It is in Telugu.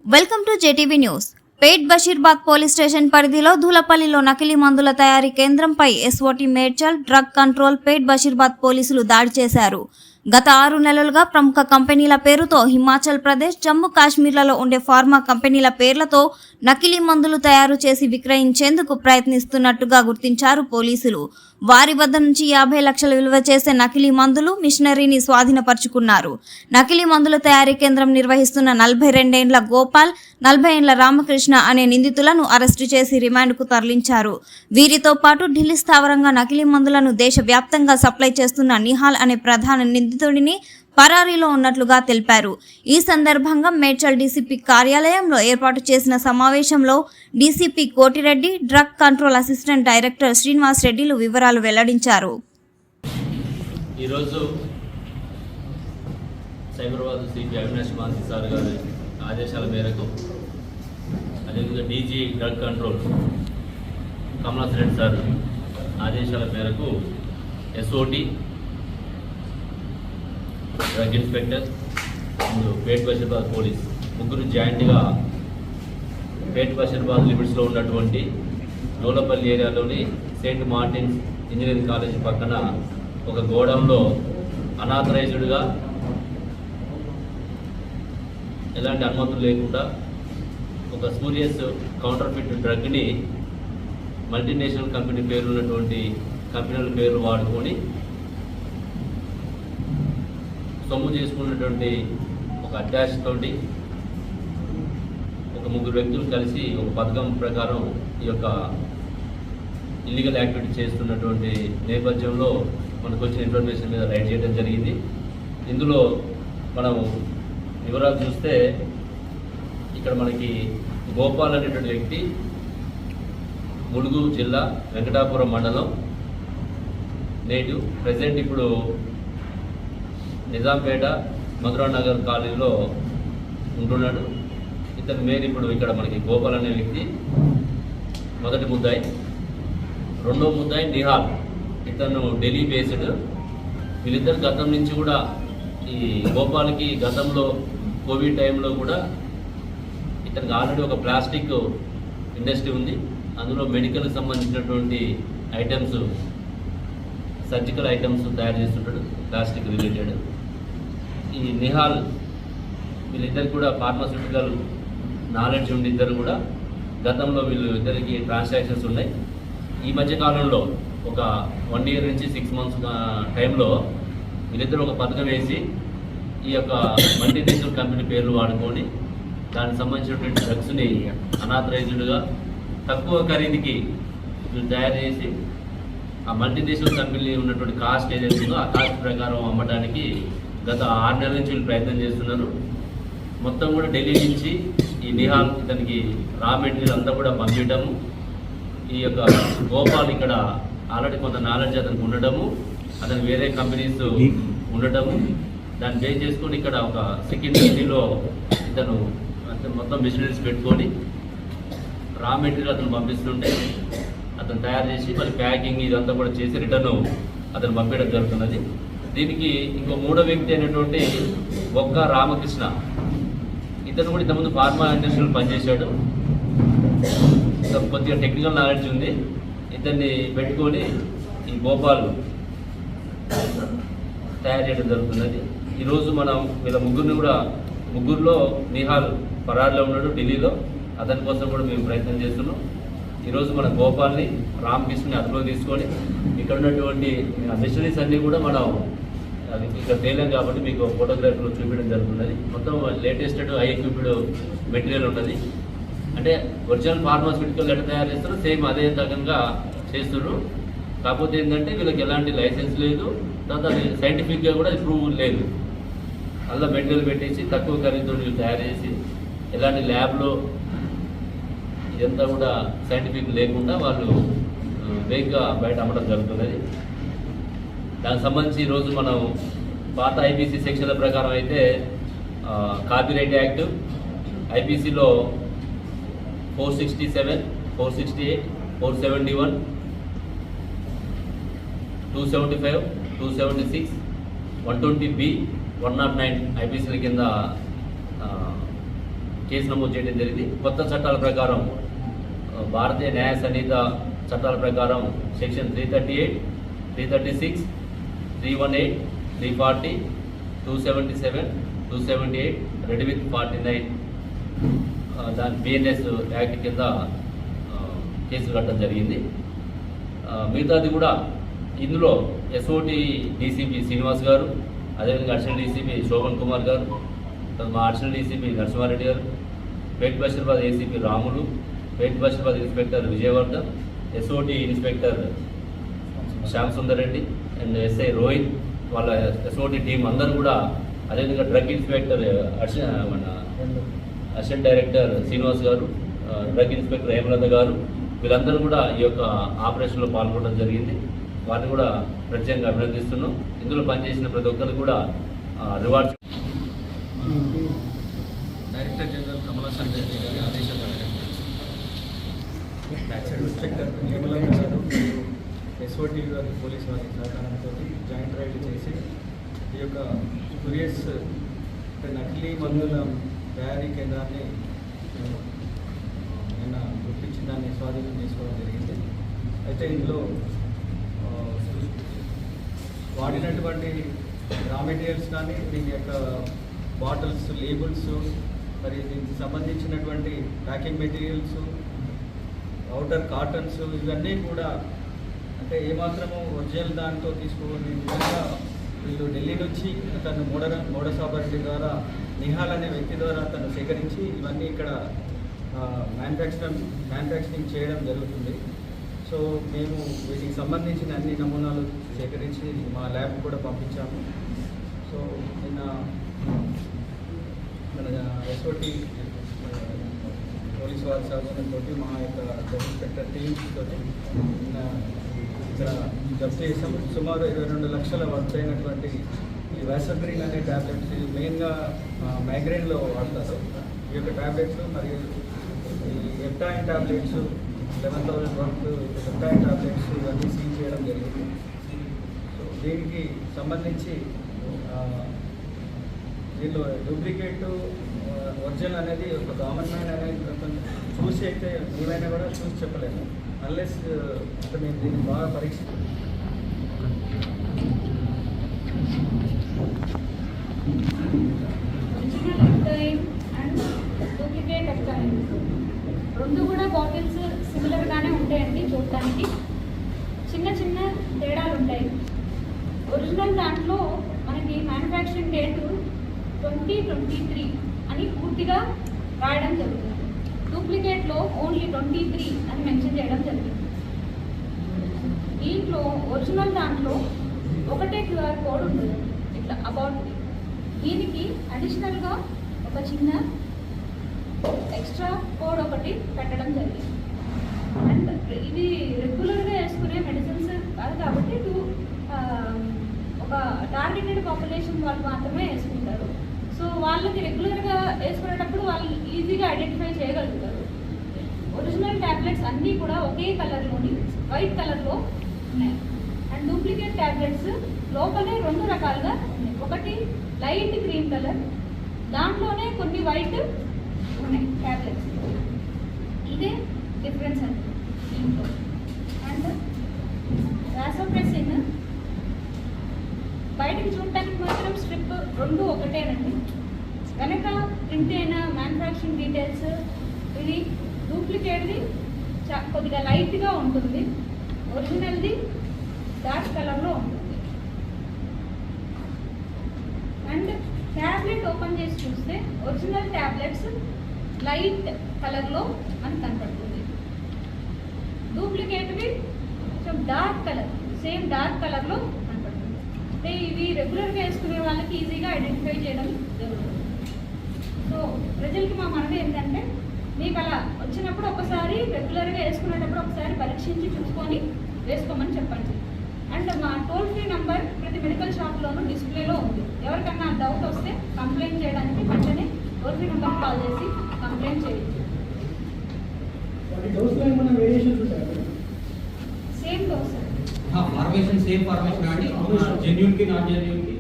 Welcome to JTV news. Pet Basheerbagh police station పరిధిలో ధూలపల్లిలో నకిలీ మందుల తయారీ కేంద్రంపై SOT Medchal drug control Pet Basheerbagh పోలీసులు దాడి చేశారు. గత 6 నెలలుగా ప్రముఖ కంపెనీల పేరుతో హిమాచల్ ప్రదేశ్, జమ్మూ కాశ్మీర్లలో ఉండే ఫార్మా కంపెనీల పేర్లతో నకిలీ మందులు తయారు చేసి విక్రయించేందుకు ప్రయత్నిస్తున్నట్టుగా గుర్తించారు పోలీసులు. వారి వద్ద నుంచి 50 లక్షలు విలువ చేసే నకిలీ మందులు, మిషనరీని స్వాధీనపరుచుకున్నారు. నకిలీ మందుల తయారీ కేంద్రం నిర్వహిస్తున్న 42 ఏండ్ల గోపాల్, 40 ఏండ్ల రామకృష్ణ అనే నిందితులను అరెస్టు చేసి రిమాండ్కు తరలించారు. వీరితో పాటు ఢిల్లీ స్థావరంగా నకిలీ మందులను దేశవ్యాప్తంగా సప్లై చేస్తున్న నిహాల్ అనే ప్రధాన నిందితుడిని పరారీలో ఉన్నట్లుగా తెలిపారు. ఈ సందర్భంగా మేడ్చల్ డీసీపీ కార్యాలయంలో ఏర్పాటు చేసిన సమావేశంలో DCP Kotireddy, drug control assistant director Srinivas రెడ్డిలు వివరాలు వెల్లడించారు. ఈరోజు సైబరాబాద్ సిపి అవినాష్ మాన్సి సార్ గారి ఆదేశాల మేరకు, అదేవిధంగా డీజీ డ్రగ్ కంట్రోల్ కమలాస్ రెడ్డి సార్ ఆదేశాల మేరకు SOT, drug inspector, Pet Basheerbagh police ముగ్గురు జాయింట్గా పేట్ బషీర్బాగ్ లిమిట్స్లో ఉన్నటువంటి ధూలపల్లి ఏరియాలోని సెయింట్ మార్టిన్స్ ఇంజనీరింగ్ కాలేజ్ పక్కన ఒక గోడౌన్లో అనాథరైజ్డ్గా ఎలాంటి అనుమతులు లేకుండా ఒక స్పూరియస్ కౌంటర్ఫిట్ డ్రగ్ని మల్టీనేషనల్ కంపెనీ పేరు ఉన్నటువంటి కంపెనీల పేర్లు వాడుకొని సొమ్ము చేసుకున్నటువంటి ఒక అటాచ్ తోటి ఒక 3 వ్యక్తులు కలిసి ఒక పథకం ప్రకారం ఈ యొక్క ఇల్లీగల్ యాక్టివిటీ చేస్తున్నటువంటి నేపథ్యంలో మనకు వచ్చిన ఇన్ఫర్మేషన్ మీద రైడ్ చేయడం జరిగింది. ఇందులో మనం వివరాలు చూస్తే ఇక్కడ మనకి గోపాల్ అనేటువంటి వ్యక్తి ములుగు జిల్లా వెంకటాపురం మండలం నేటివ్, ప్రజెంట్ ఇప్పుడు నిజాంపేట మధురా నగర్ కాలనీలో ఉంటున్నాడు. ఇతని మేలు ఇప్పుడు ఇక్కడ మనకి గోపాల్ అనే వ్యక్తి మొదటి ముద్దాయి. రెండో ముద్దాయి నిహాల్, ఇతను ఢిల్లీ బేస్డ్. వీళ్ళిద్దరు గతం నుంచి కూడా ఈ గోపాల్కి గతంలో కోవిడ్ టైంలో కూడా ఇతనికి ఆల్రెడీ ఒక ప్లాస్టిక్ ఇండస్ట్రీ ఉంది. అందులో మెడికల్కి సంబంధించినటువంటి ఐటమ్స్, సర్జికల్ ఐటమ్స్ తయారు చేస్తుంటాడు, ప్లాస్టిక్ రిలేటెడ్. ఈ నిహాల్ వీళ్ళిద్దరు కూడా ఫార్మాస్యూటికల్ నాలెడ్జ్ ఉండి ఇద్దరు కూడా గతంలో వీళ్ళు ఇద్దరికి ట్రాన్సాక్షన్స్ ఉన్నాయి. ఈ మధ్య కాలంలో ఒక 1 year నుంచి 6 months టైంలో వీళ్ళిద్దరు ఒక పథకం వేసి ఈ యొక్క మల్టీనేషనల్ కంపెనీ పేర్లు వాడుకొని దానికి సంబంధించినటువంటి డ్రగ్స్ని అనాథరైజ్డ్గా తక్కువ ఖరీదుకి వీళ్ళు తయారు చేసి ఆ మల్టీనేషనల్ కంపెనీ ఉన్నటువంటి కాస్ట్ ఏదైతే ఉందో ఆ కాస్ట్ ప్రకారం అమ్మడానికి గత 6 నెలల నుంచి వీళ్ళు ప్రయత్నం చేస్తున్నారు. మొత్తం కూడా ఢిల్లీ నుంచి ఈ నిహాల్ ఇతనికి రా మెటీరియల్ అంతా కూడా పంపించడము, ఈ యొక్క గోపాల్ ఇక్కడ ఆల్రెడీ కొంత నాలెడ్జ్ అతనికి ఉండటము, అతనికి వేరే కంపెనీస్ ఉండటము, దాన్ని బేస్ చేసుకొని ఇక్కడ ఒక సెకండ్ సిటీలో ఇతను మొత్తం మిషనరీస్ పెట్టుకొని రా మెటీరియల్ అతను పంపిస్తుంటే అతను తయారు చేసి మళ్ళీ ప్యాకింగ్ ఇదంతా కూడా చేసి రిటర్న్ అతను పంపించడం జరుగుతున్నది. దీనికి ఇంకో 3వ వ్యక్తి అయినటువంటి బొక్క రామకృష్ణ, ఇతను కూడా ఇంతకుముందు ఫార్మా ఇండస్ట్రీలో పనిచేశాడు. కొద్దిగా టెక్నికల్ నాలెడ్జ్ ఉంది. ఇతన్ని పెట్టుకొని ఈ గోపాల్ తయారు చేయడం జరుగుతున్నది. ఈరోజు మనం వీళ్ళ ముగ్గురులో నిహాల్ పరారులో ఉన్నాడు ఢిల్లీలో, అతని కోసం కూడా మేము ప్రయత్నం చేస్తున్నాం. ఈరోజు మన గోపాల్ని, రామకృష్ణని అదుపులో తీసుకొని ఇక్కడ ఉన్నటువంటి మిషనరీస్ అన్నీ కూడా మనం అది ఇక్కడ తేలాం కాబట్టి మీకు ఫోటోగ్రఫీలో చూపించడం జరుగుతున్నది. మొత్తం లేటెస్ట్ హై ఎక్విప్డ్ మెటీరియల్ ఉంటుంది. అంటే ఒరిజినల్ ఫార్మాస్యూటికల్ ఎట్లా తయారు చేస్తారో సేమ్ అదే రకంగా చేస్తున్నారు. కాకపోతే ఏంటంటే వీళ్ళకి ఎలాంటి లైసెన్స్ లేదు, తర్వాత సైంటిఫిక్గా కూడా ప్రూవ్ లేదు. అలా మెటీరియల్ పెట్టేసి తక్కువ ఖరీదుతో వీళ్ళు తయారు చేసి ఎలాంటి ల్యాబ్లో ఇదంతా కూడా సైంటిఫిక్ లేకుండా వాళ్ళు వేగ్గా బయట అమ్మడం జరుగుతున్నది. దానికి సంబంధించి ఈరోజు మనం పాత ఐపీసీ సెక్షన్ల ప్రకారం అయితే కాపీరైట్ యాక్ట్ ఐపీసీలో 467, 468, 471, 275, 276, 120B, 109 ఐపీసీల కింద కేసు నమోదు చేయడం జరిగింది. కొత్త చట్టాల ప్రకారం భారతీయ న్యాయ సంహిత చట్టాల ప్రకారం సెక్షన్ 338, 336, 318, 340, 277, 278, రెడ్ విత్ 49 దాని బిఎన్ఎస్ యాక్ట్ కింద కేసులు కట్టడం జరిగింది. మిగతాది కూడా ఇందులో ఎస్ఓటి డీసీపీ శ్రీనివాస్ గారు, అదేవిధంగా అడిషనల్ డీసీపీ శోభన్ కుమార్ గారు, మా అడిషనల్ డీసీపీ నరసింహారెడ్డి గారు, Pet Basheerabad ACP Ramulu, Pet Basheerabad inspector Vijayavardhan, SOT inspector Shyam Sundar Reddy and SI Rohit, వాళ్ళ ఎస్ఓటి టీం అందరూ కూడా, అదేవిధంగా drug inspector assistant director Srinivas గారు, డ్రగ్ ఇన్స్పెక్టర్ హేమలత గారు, వీళ్ళందరూ కూడా ఈ యొక్క ఆపరేషన్లో పాల్గొనడం జరిగింది. వారిని కూడా ప్రత్యేకంగా అభినందిస్తున్నాం. ఇందులో పనిచేసిన ప్రతి ఒక్కరు కూడా rewards. Director general Kamalasan Reddy గారి ఆదేశాల ఇన్స్పెక్టర్ నిర్మలమ్మ గారు ఎస్ఓటి గారి పోలీసు వారి సహకారంతో జాయింట్ రైడ్ చేసి ఈ యొక్క స్పూరియస్ నకిలీ మందుల తయారీ కేంద్రాన్ని నిన్న గుర్తించి దాన్ని స్వాధీనం చేసుకోవడం జరిగింది. అయితే ఇందులో వాడినటువంటి రా మెటీరియల్స్ కానీ దీని యొక్క బాటిల్స్, లేబుల్స్, మరి దీనికి సంబంధించినటువంటి ప్యాకింగ్ మెటీరియల్స్, అవుటర్ కాటన్స్, ఇవన్నీ కూడా అంటే ఏమాత్రము ఒరిజినల్ దాంతో తీసుకోని విధంగా వీళ్ళు ఢిల్లీ నుంచి తను మోడస్ ఆపరేటివ్ ద్వారా నిహాల్ అనే వ్యక్తి ద్వారా తను సేకరించి ఇవన్నీ ఇక్కడ మ్యానుఫ్యాక్చరింగ్ చేయడం జరుగుతుంది. సో మేము వీటికి సంబంధించిన అన్ని నమూనాలు సేకరించి మా ల్యాబ్ కూడా పంపించాము. సో నిన్న మన ఎస్ఓటి పోలీసు వారి సహకారంతో మా యొక్క ఇన్స్పెక్టర్ టీమ్స్ తోటి ఇక్కడ జప్తు చేసాము. సుమారు 22 లక్షల వర్త్ అయినటువంటి ఈ వ్యాసగ్రీన్ అనే ట్యాబ్లెట్స్ మెయిన్గా మైగ్రేన్లో వాడతారు. ఈ యొక్క ట్యాబ్లెట్స్ మరియు ఈ ఎప్టాయిన్ ట్యాబ్లెట్స్ 11,000 వర్త్ ఎప్టాయిన్ ట్యాబ్లెట్స్ ఇవన్నీ సీల్ చేయడం జరిగింది. సో దీనికి సంబంధించి దీనిలో డూప్లికేట్ ఒరిజినల్ అనేది ఒక కామన్ మ్యాన్ అనేది చూసి అయితే ఏమైనా కూడా చూసి చెప్పలేము అన్లెస్ అంటే మేము దీన్ని బాగా పరీక్ష డూప్లికేట్ ఎప్టైన్ రెండు కూడా బాటిల్స్ సిమిలర్గానే ఉంటాయండి. చూడటానికి చిన్న చిన్న తేడాలు ఉంటాయి. ఒరిజినల్ దాంట్లో మనకి మ్యానుఫ్యాక్చరింగ్ డేటు 2023 అని పూర్తిగా రాయడం జరుగుతుంది. డూప్లికేట్లో ఓన్లీ 23 అని మెన్షన్ చేయడం జరిగింది. దీంట్లో ఒరిజినల్ దాంట్లో ఒకటే QR కోడ్ ఉంటుంది ఇట్లా అబౌట్. దీనికి అడిషనల్గా ఒక చిన్న ఎక్స్ట్రా కోడ్ ఒకటి పెట్టడం జరిగింది. అండ్ ఇది రెగ్యులర్గా వేసుకునే మెడిసిన్స్ కాదు కాబట్టి ఒక టార్గెటెడ్ పాపులేషన్ వాళ్ళు మాత్రమే వేసుకుంటారు. సో వాళ్ళకి రెగ్యులర్గా వేసుకునేటప్పుడు వాళ్ళు ఈజీగా ఐడెంటిఫై చేయగలుగుతారు. ఒరిజినల్ ట్యాబ్లెట్స్ అన్నీ కూడా ఒకే కలర్లోని వైట్ కలర్లో ఉన్నాయి. అండ్ డూప్లికేట్ ట్యాబ్లెట్స్ లోపలే 2 రకాలుగా ఉన్నాయి. ఒకటి లైట్ గ్రీన్ కలర్, దాంట్లోనే కొన్ని వైట్ ఉన్నాయి ట్యాబ్లెట్స్. ఇదే డిఫరెన్స్ అండి దీంట్లో. అండ్ రాసోప్రెసిన్ బయటకు చూడటానికి మాత్రం స్ట్రిప్ 2 ఒకటేనండి. వెనక ప్రింట్ అయిన మ్యానుఫ్యాక్చరింగ్ డీటెయిల్స్ ఇది డూప్లికేట్ది కొద్దిగా లైట్గా ఉంటుంది, ఒరిజినల్ది డార్క్ కలర్లో ఉంటుంది. అండ్ ట్యాబ్లెట్ ఓపెన్ చేసి చూస్తే ఒరిజినల్ ట్యాబ్లెట్స్ లైట్ కలర్లో మనకు కనపడుతుంది. డూప్లికేట్వి కొంచెం డార్క్ కలర్, సేమ్ డార్క్ కలర్లో కనపడుతుంది. అంటే ఇవి రెగ్యులర్గా వేసుకునే వాళ్ళకి ఈజీగా ఐడెంటిఫై చేయడం జరుగుతుంది. సో ప్రజలకి మా మనవి ఏంటంటే మీకు అలా వచ్చినప్పుడు ఒకసారి రెగ్యులర్గా వేసుకునేటప్పుడు ఒకసారి పరీక్షించి చూసుకొని వేసుకోమని చెప్పండి. అండ్ మా టోల్ ఫ్రీ నంబర్ ప్రతి మెడికల్ షాప్లోనూ డిస్ప్లేలో ఉంది. ఎవరికన్నా డౌట్ వస్తే కంప్లైంట్ చేయడానికి వెంటనే టోల్ ఫ్రీ నెంబర్ కాల్ చేసి కంప్లైంట్ చేయొచ్చు. Same dose formation same formation అండి, జెన్యూన్ కి నాట్ జెన్యూన్ కి